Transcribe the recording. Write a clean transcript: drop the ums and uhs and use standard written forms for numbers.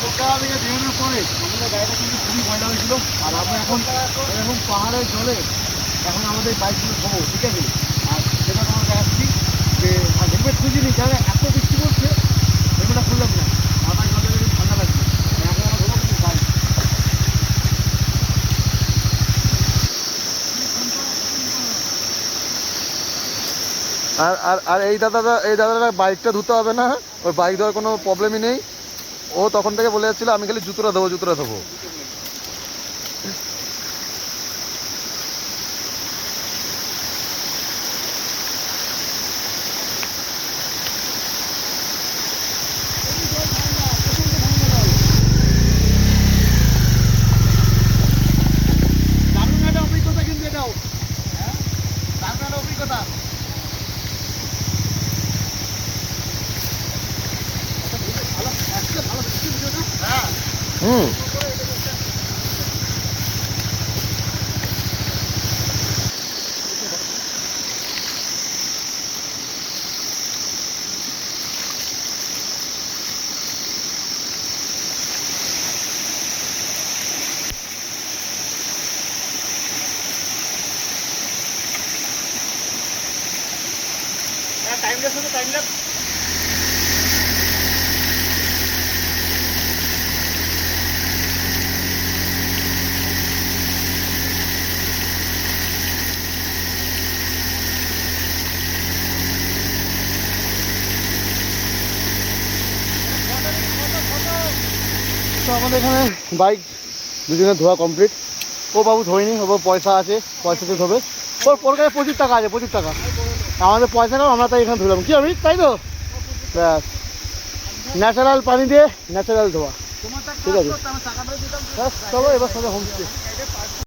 কলকাতা থেকে বেরোনোর পরে আমাদের গাড়িটা কিন্তু খুবই ময়লা হয়েছিল। আর আমরা এখন এরকম পাহাড়ের জলে এখন আমাদের বাইকগুলো খাবো, ঠিক আছে। আর সেটা তোমার আসছি যে হেলমেট খুঁজিনি, কারণ এত বৃষ্টি পড়ছে হেলমেটটা খুললাম না, মাথায় জলে যদি ঠান্ডা লাগছে। এখন আমরা ঘুমো কিন্তু বাইক। আর আর আর এই দাদাটা বাইকটা ধুতে হবে না, ওর বাইক ধোয়ার কোনো প্রবলেমই নেই। ও তখন থেকে বলে যাচ্ছিল আমি খালি জুতোটা দেবো। দারুণ একটা অভিজ্ঞতা কিন্তু এটাও, দারুণ একটা অভিজ্ঞতা। ভালো বৃষ্টি বুঝো না? হ্যাঁ। হুম। টাইম ল্যাপস হবে, টাইম ল্যাপস। তো আমাদের এখানে বাইক দুজনে ধোয়া কমপ্লিট। ও বাবু ধোয়নি, ও বাবু পয়সা আছে, পয়সাতে ধোবে। ওর কাছে প্রচুর টাকা আছে, প্রচুর টাকা। আমাদের পয়সা নাও, আমরা তাই এখানে ধুলাম, কি আমি তাই তো ব্যাস। ন্যাচারাল পানি দিয়ে ন্যাচারাল ধোয়া, ঠিক আছে। চলো এবার সবাই হোমস্টে।